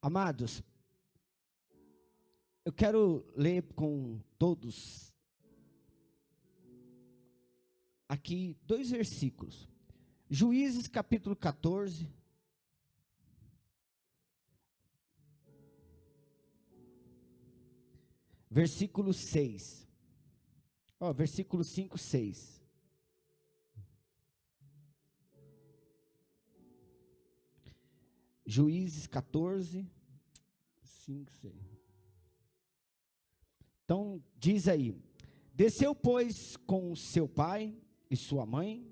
Amados, eu quero ler com todos aqui 2 versículos. Juízes capítulo 14. Versículo 6. Versículo 5, 6. Juízes 14, 5, 6. Então, diz aí: desceu, pois, com seu pai e sua mãe,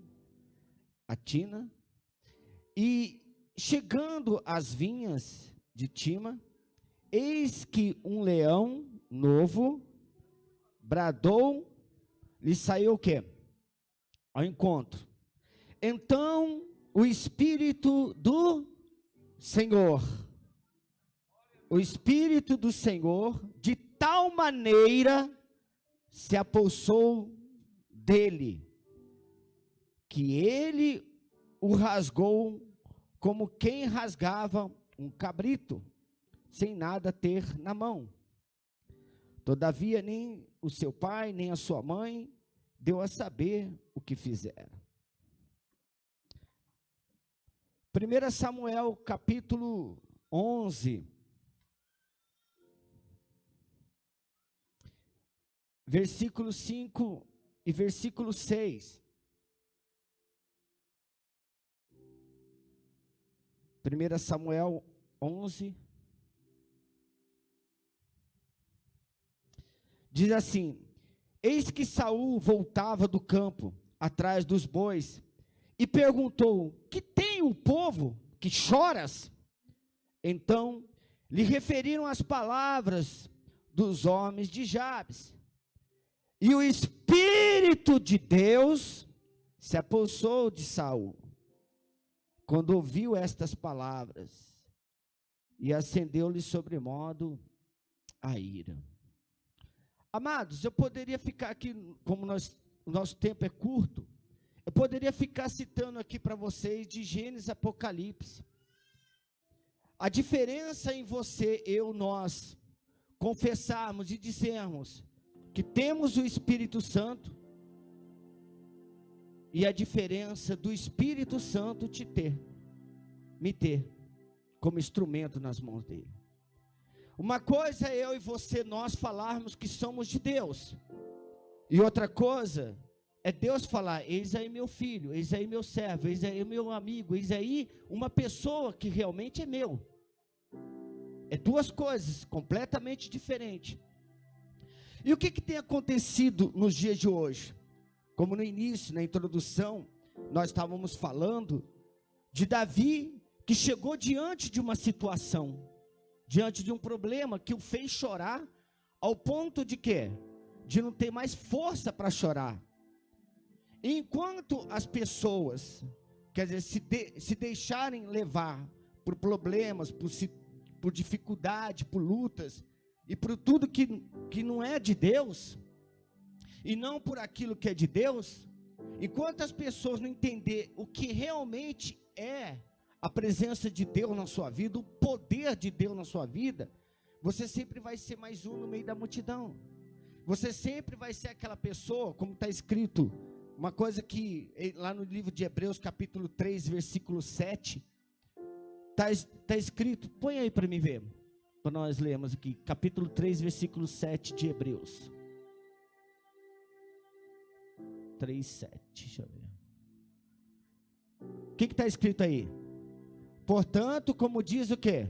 a Tina, e chegando às vinhas de Tima, eis que um leão novo bradou, lhe saiu o quê? Ao encontro. Então, o Espírito do Senhor, de tal maneira se apossou dele, que ele o rasgou como quem rasgava um cabrito, sem nada ter na mão. Todavia nem o seu pai, nem a sua mãe deu a saber o que fizeram. 1 Samuel capítulo 11, versículo 5 e versículo 6. 1 Samuel 11, diz assim: eis que Saul voltava do campo, atrás dos bois, e perguntou: que tem o povo, que choras? Então lhe referiram as palavras dos homens de Jabes. E o Espírito de Deus se apossou de Saul, quando ouviu estas palavras, e acendeu-lhe sobremodo a ira. Amados, eu poderia ficar aqui, como o nosso tempo é curto, eu poderia ficar citando aqui para vocês de Gênesis e Apocalipse. A diferença em você, eu, nós, confessarmos e dizermos que temos o Espírito Santo, e a diferença do Espírito Santo me ter como instrumento nas mãos dele. Uma coisa é eu e você, nós falarmos que somos de Deus, e outra coisa é Deus falar: eis aí meu filho, eis aí meu servo, eis aí meu amigo, eis aí uma pessoa que realmente é meu. É duas coisas completamente diferentes. E o que tem acontecido nos dias de hoje? Como no início, na introdução, nós estávamos falando de Davi, que chegou diante de uma situação, diante de um problema que o fez chorar, ao ponto de quê? De não ter mais força para chorar. Enquanto as pessoas, quer dizer, se deixarem levar por problemas, por dificuldade, por lutas, e por tudo que não é de Deus, e não por aquilo que é de Deus, enquanto as pessoas não entenderem o que realmente é a presença de Deus na sua vida, o poder de Deus na sua vida, você sempre vai ser mais um no meio da multidão. Você sempre vai ser aquela pessoa, como está escrito, uma coisa que lá no livro de Hebreus capítulo 3, versículo 7, está escrito, põe aí para mim ver, para nós lermos aqui, capítulo 3, versículo 7 de Hebreus. 3, 7, deixa eu ver. O que está escrito aí? Portanto, como diz o quê?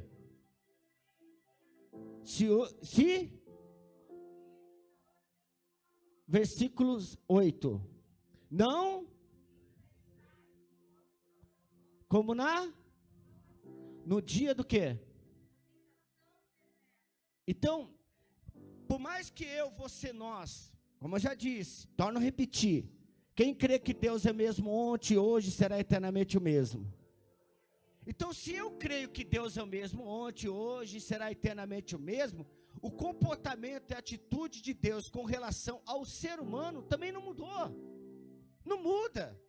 Versículos 8. Não, como no dia do quê? Então, por mais que eu, você, nós, como eu já disse, torno a repetir, quem crê que Deus é mesmo ontem, hoje, será eternamente o mesmo. Então, se eu creio que Deus é o mesmo ontem, hoje, será eternamente o mesmo, o comportamento e a atitude de Deus com relação ao ser humano também não mudou. Não muda.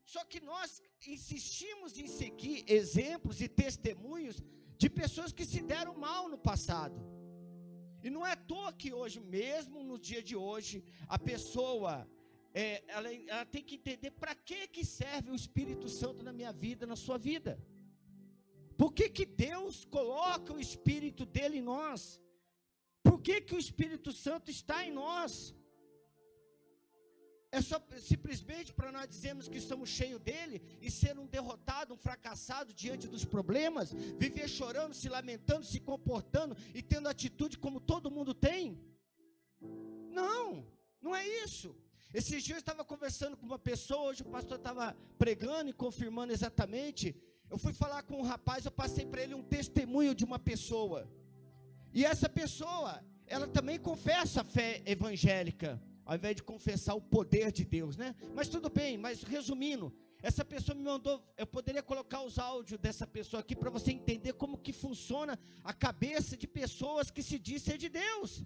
Só que nós insistimos em seguir exemplos e testemunhos de pessoas que se deram mal no passado. E não é à toa que hoje, mesmo no dia de hoje, a pessoa, ela tem que entender para que serve o Espírito Santo na minha vida, na sua vida. Por que Deus coloca o Espírito dele em nós? Por que o Espírito Santo está em nós? É só simplesmente para nós dizermos que somos cheios dele e ser um derrotado, um fracassado diante dos problemas, viver chorando, se lamentando, se comportando e tendo atitude como todo mundo tem? Não, não é isso. Esses dias eu estava conversando com uma pessoa, hoje o pastor estava pregando e confirmando exatamente. Eu fui falar com um rapaz, eu passei para ele um testemunho de uma pessoa. E essa pessoa, ela também confessa a fé evangélica, ao invés de confessar o poder de Deus, né? Mas tudo bem, mas resumindo, essa pessoa me mandou, eu poderia colocar os áudios dessa pessoa aqui para você entender como que funciona a cabeça de pessoas que se diz ser de Deus.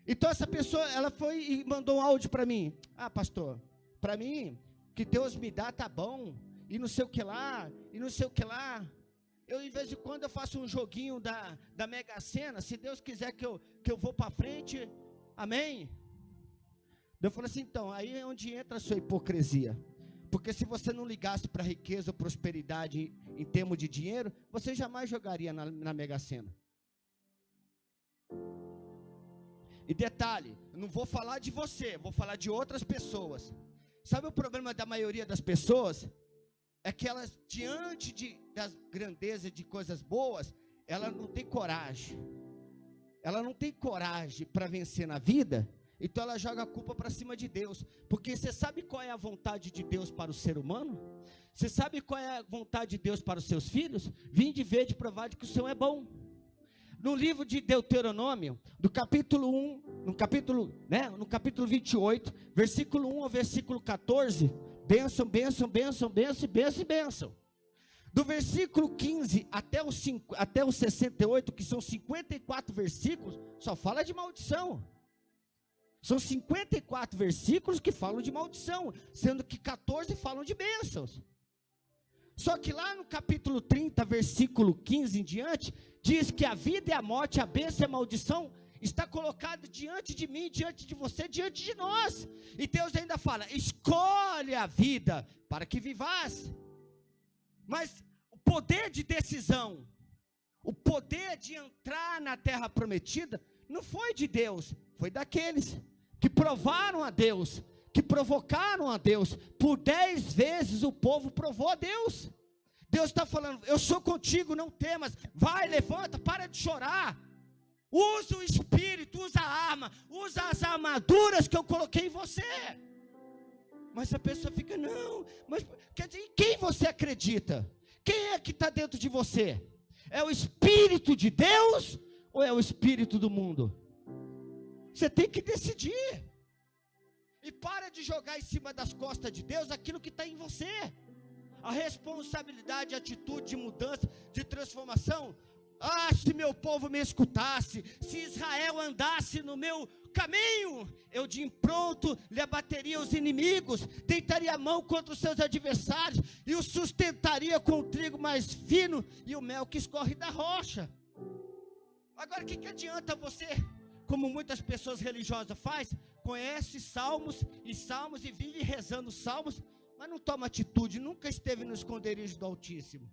Então essa pessoa, ela foi e mandou um áudio para mim. Ah, pastor, para mim, que Deus me dá tá bom, e não sei o que lá, e não sei o que lá. Eu, de vez em quando, eu faço um joguinho da Mega Sena, se Deus quiser que eu vou para frente, amém? Eu falei assim, então, aí é onde entra a sua hipocrisia. Porque se você não ligasse para riqueza ou prosperidade em termos de dinheiro, você jamais jogaria na Mega Sena. E detalhe, eu não vou falar de você, vou falar de outras pessoas. Sabe o problema da maioria das pessoas? É que elas, diante das grandezas de coisas boas, ela não tem coragem. Ela não tem coragem para vencer na vida, então ela joga a culpa para cima de Deus. Porque você sabe qual é a vontade de Deus para o ser humano? Você sabe qual é a vontade de Deus para os seus filhos? Vinde ver de provar de que o Senhor é bom. No livro de Deuteronômio, do capítulo 1, no capítulo 28, versículo 1 ao versículo 14, bênção, bênção, bênção, bênção, bênção e bênção. Do versículo 15 até o 68, que são 54 versículos, só fala de maldição. São 54 versículos que falam de maldição, sendo que 14 falam de bênçãos. Só que lá no capítulo 30, versículo 15 em diante, diz que a vida e a morte, a bênção e a maldição está colocado diante de mim, diante de você, diante de nós. E Deus ainda fala, escolhe a vida para que vivas. Mas o poder de decisão, o poder de entrar na terra prometida, não foi de Deus, foi daqueles que provaram a Deus, que provocaram a Deus. Por 10 vezes o povo provou a Deus. Deus está falando, eu sou contigo, não temas, vai, levanta, para de chorar. Usa o Espírito, usa a arma, usa as armaduras que eu coloquei em você. Mas a pessoa fica, não, mas quer dizer, em quem você acredita? Quem é que está dentro de você? É o Espírito de Deus ou é o Espírito do mundo? Você tem que decidir. E para de jogar em cima das costas de Deus aquilo que está em você. A responsabilidade, a atitude de mudança, de transformação. Ah, se meu povo me escutasse, se Israel andasse no meu caminho, eu de impronto lhe abateria os inimigos, deitaria a mão contra os seus adversários, e os sustentaria com o trigo mais fino, e o mel que escorre da rocha. Agora o que adianta você, como muitas pessoas religiosas fazem, conhece salmos e vive rezando salmos, mas não toma atitude, nunca esteve no esconderijo do Altíssimo.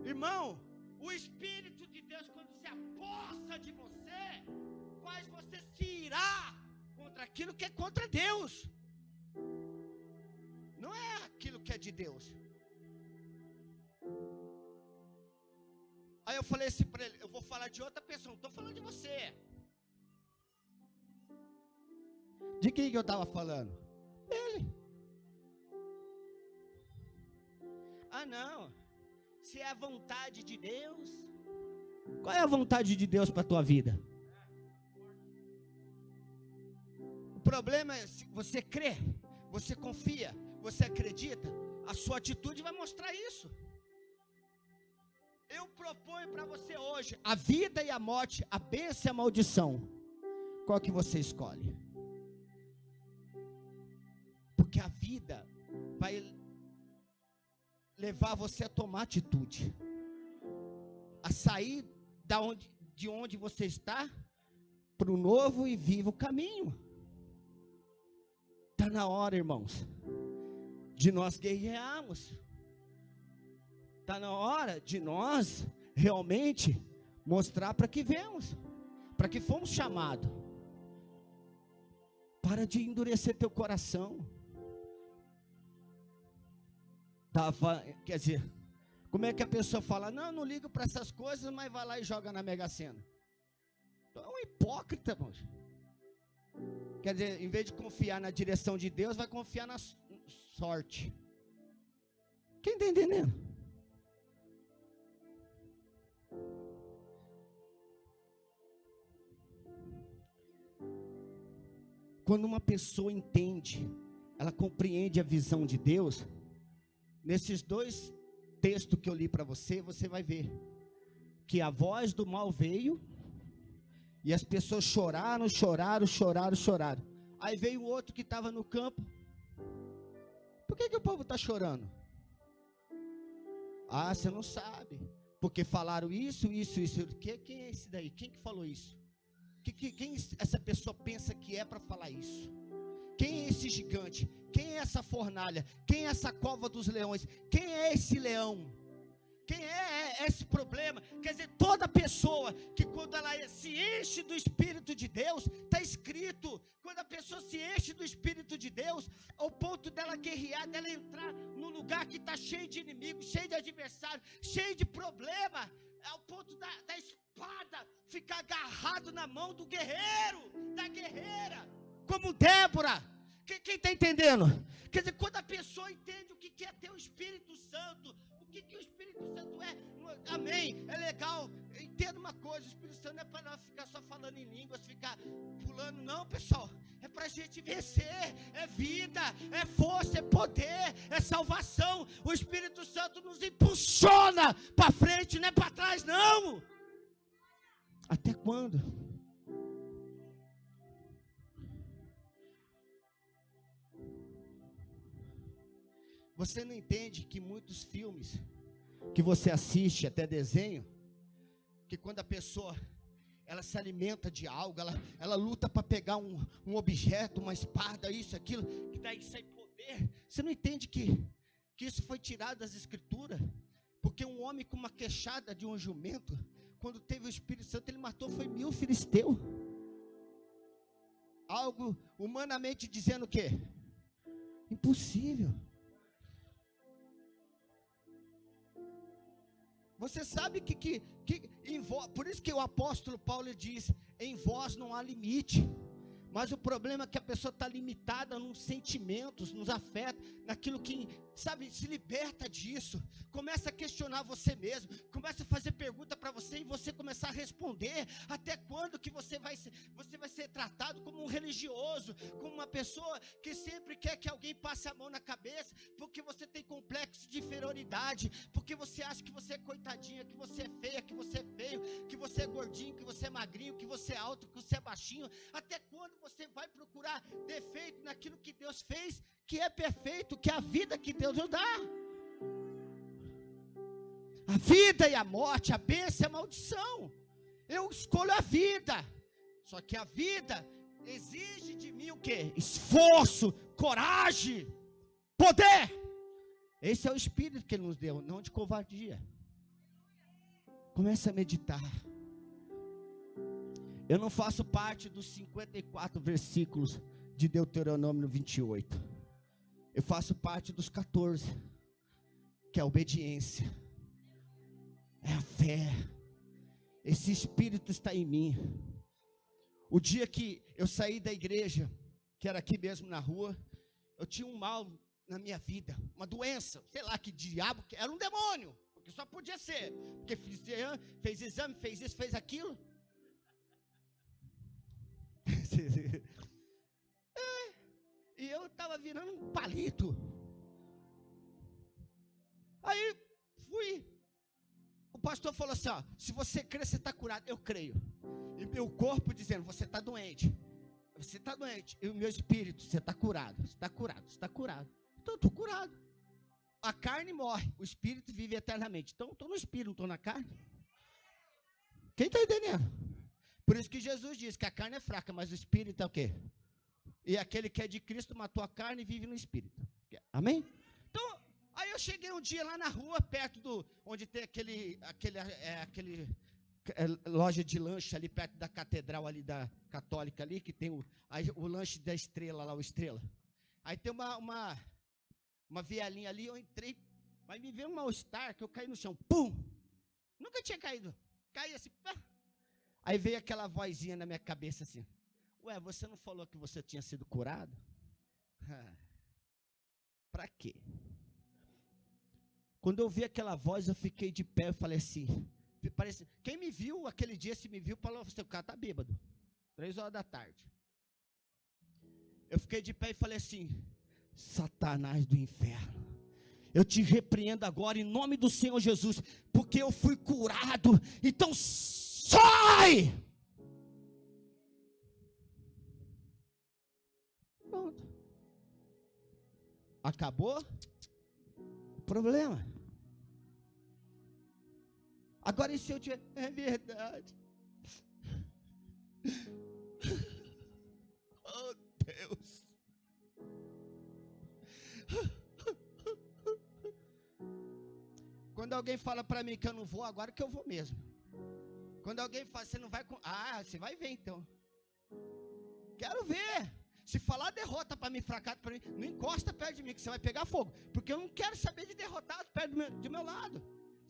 Irmão, o Espírito de Deus, quando se apossa de você, faz você se irar contra aquilo que é contra Deus. Não é aquilo que é de Deus. Aí eu falei assim para ele, eu vou falar de outra pessoa, não estou falando de você. De quem que eu estava falando? Dele. Ah, não. Se é a vontade de Deus, qual é a vontade de Deus para a tua vida? O problema é se você crê, você confia, você acredita, a sua atitude vai mostrar isso. Eu proponho para você hoje, a vida e a morte, a bênção e a maldição. Qual que você escolhe? Porque a vida vai levar você a tomar atitude, a sair de onde você está, para o novo e vivo caminho. Está na hora, irmãos, de nós guerrearmos. Está na hora de nós realmente mostrar para que viemos, para que fomos chamados. Para de endurecer teu coração. Quer dizer, como é que a pessoa fala, não ligo para essas coisas, mas vai lá e joga na Mega Sena. Então é um hipócrita, irmãos. Quer dizer, em vez de confiar na direção de Deus, vai confiar na sorte. Quem está entendendo? Quando uma pessoa entende, ela compreende a visão de Deus, nesses 2 textos que eu li para você, você vai ver que a voz do mal veio, e as pessoas choraram. Aí veio o outro que estava no campo. Por que o povo está chorando? Ah, você não sabe. Porque falaram isso. Quem é esse daí? Quem que falou isso? Quem essa pessoa pensa que é para falar isso? Quem é esse gigante? Quem é essa fornalha? Quem é essa cova dos leões? Quem é esse leão? Quem é esse problema? Quer dizer, toda pessoa que quando ela se enche do Espírito de Deus, está escrito, quando a pessoa se enche do Espírito de Deus, ao ponto dela guerrear, dela entrar num lugar que está cheio de inimigos, cheio de adversários, cheio de problema, ao ponto da espada ficar agarrado na mão do guerreiro, da guerreira, como Débora. Quem está entendendo? Quer dizer, quando a pessoa entende o que é ter o Espírito Santo, o que o Espírito Santo é, amém, é legal. Entenda uma coisa, o Espírito Santo não é para nós ficar só falando em línguas, ficar pulando, não, pessoal, é para a gente vencer, é vida, é força, é poder, é salvação. O Espírito Santo nos impulsiona para frente, não é para trás, não. Até quando? Você não entende que muitos filmes que você assiste, até desenho, que quando a pessoa ela se alimenta de algo, ela luta para pegar um objeto, uma espada, isso, aquilo, que daí sai poder. Você não entende que isso foi tirado das Escrituras? Porque um homem com uma queixada de um jumento, quando teve o Espírito Santo, ele matou, foi 1000 filisteus. Algo humanamente dizendo o quê? Impossível. Você sabe que por isso que o apóstolo Paulo diz, em vós não há limite. Mas o problema é que a pessoa está limitada nos sentimentos, nos afetos, naquilo que, sabe, se liberta disso. Começa a questionar você mesmo, começa a fazer pergunta para você e você começar a responder. Até quando que você vai ser tratado como um religioso, como uma pessoa que sempre quer que alguém passe a mão na cabeça, porque você tem complexo de inferioridade, porque você acha que você é coitadinha, que você é feia, que você é feio, que você é gordinho, que você é magrinho, que você é alto, que você é baixinho. Até quando você vai procurar defeito naquilo que Deus fez, que é perfeito, que é a vida que Deus nos dá? A vida e a morte, a bênção e a maldição. Eu escolho a vida. Só que a vida exige de mim o quê? Esforço, coragem, poder. Esse é o Espírito que Ele nos deu, não de covardia. Comece a meditar. Eu não faço parte dos 54 versículos de Deuteronômio 28. Eu faço parte dos 14, que é a obediência, é a fé. Esse Espírito está em mim. O dia que eu saí da igreja, que era aqui mesmo na rua, eu tinha um mal na minha vida, uma doença, sei lá que diabo, era um demônio, porque só podia ser, porque fez exame, fez isso, fez aquilo. E eu estava virando um palito. Aí fui. O pastor falou assim: ó, se você crer, você está curado. Eu creio. E meu corpo dizendo: você está doente. Você está doente. E o meu espírito: você está curado. Você está curado. Você está curado. Então eu estou curado. a carne morre, o espírito vive eternamente. Então, estou no espírito, não estou na carne. Quem está entendendo? Por isso que Jesus diz que a carne é fraca, mas o espírito é o quê? E aquele que é de Cristo matou a carne e vive no espírito. Amém? Então, aí eu cheguei um dia lá na rua, perto do, onde tem aquele loja de lanche ali perto da catedral ali da católica ali, que tem o lanche da estrela lá, o Estrela. Aí tem uma vielinha ali, eu entrei, mas me veio um mal-estar que eu caí no chão, pum! Nunca tinha caído, caí assim, pá. Aí veio aquela vozinha na minha cabeça assim, ué, você não falou que você tinha sido curado? Pra quê? Quando eu vi aquela voz, eu fiquei de pé, eu falei assim, quem me viu aquele dia, se me viu, falou, o cara tá bêbado, 3 horas da tarde. Eu fiquei de pé e falei assim, Satanás do inferno, eu te repreendo agora em nome do Senhor Jesus, porque eu fui curado, então sai! Pronto. Acabou o problema. Agora e se eu tiver, é verdade. Oh Deus. Quando alguém fala para mim que eu não vou, agora que eu vou mesmo. Quando alguém fala, você não vai com... Ah, você vai ver então. Quero ver. Se falar derrota para mim, fracasso para mim, não encosta perto de mim, que você vai pegar fogo. Porque eu não quero saber de derrotado perto do meu lado.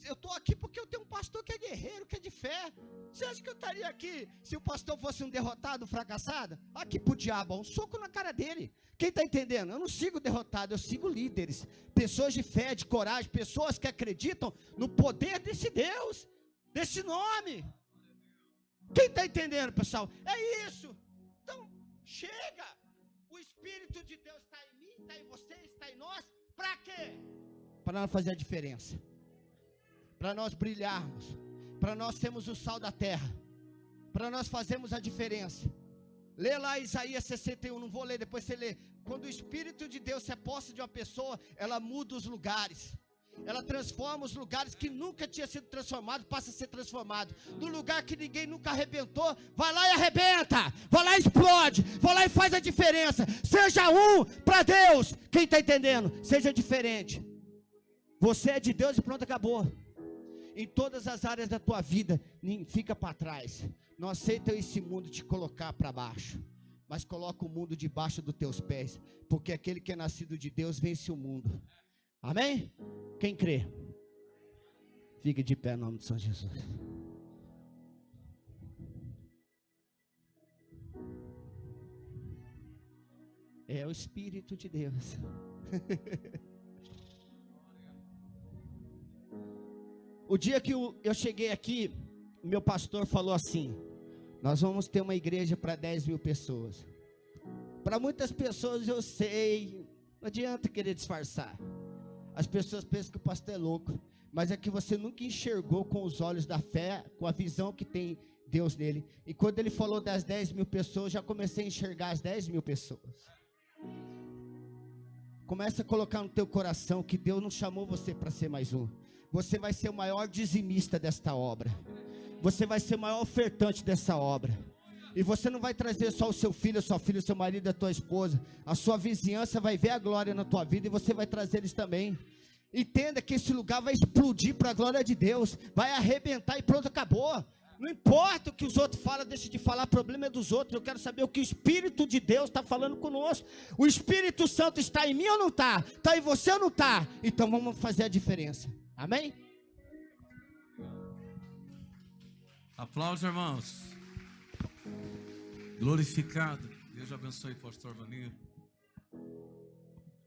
Eu estou aqui porque eu tenho um pastor que é guerreiro, que é de fé. Você acha que eu estaria aqui se o pastor fosse um derrotado, um fracassado? Aqui pro diabo, um soco na cara dele. Quem está entendendo? Eu não sigo derrotado, eu sigo líderes. Pessoas de fé, de coragem, pessoas que acreditam no poder desse Deus, desse nome. Quem está entendendo, pessoal? É isso. Então, chega. O Espírito de Deus está em mim, está em você, está em nós. Para quê? Para nós fazer a diferença. Para nós brilharmos, para nós sermos o sal da terra, para nós fazermos a diferença. Lê lá Isaías 61, não vou ler, depois você lê. Quando o Espírito de Deus se aposta de uma pessoa, ela muda os lugares, ela transforma os lugares que nunca tinha sido transformado, passa a ser transformado. Do lugar que ninguém nunca arrebentou, vai lá e arrebenta, vai lá e explode, vai lá e faz a diferença. Seja um para Deus. Quem está entendendo? Seja diferente. Você é de Deus e pronto, acabou. Em todas as áreas da tua vida, fica para trás. Não aceita esse mundo te colocar para baixo, mas coloca o mundo debaixo dos teus pés, porque aquele que é nascido de Deus vence o mundo. Amém? Quem crê? Fique de pé em nome de São Jesus. É o Espírito de Deus. O dia que eu cheguei aqui, meu pastor falou assim, nós vamos ter uma igreja para 10.000 pessoas. Para muitas pessoas eu sei, não adianta querer disfarçar. As pessoas pensam que o pastor é louco, mas é que você nunca enxergou com os olhos da fé, com a visão que tem Deus nele. E quando ele falou das 10.000 pessoas, já comecei a enxergar as 10.000 pessoas. Começa a colocar no teu coração que Deus não chamou você para ser mais um. Você vai ser o maior dizimista desta obra. Você vai ser o maior ofertante dessa obra. E você não vai trazer só o seu filho, a sua filha, o seu marido, a tua esposa. A sua vizinhança vai ver a glória na tua vida e você vai trazer eles também. Entenda que esse lugar vai explodir para a glória de Deus. Vai arrebentar e pronto, acabou. Não importa o que os outros falam, deixa de falar, problema é dos outros. Eu quero saber o que o Espírito de Deus está falando conosco. O Espírito Santo está em mim ou não está? Está em você ou não está? Então vamos fazer a diferença. Amém? Aplausos, irmãos. Glorificado. Deus abençoe, pastor Vaninho.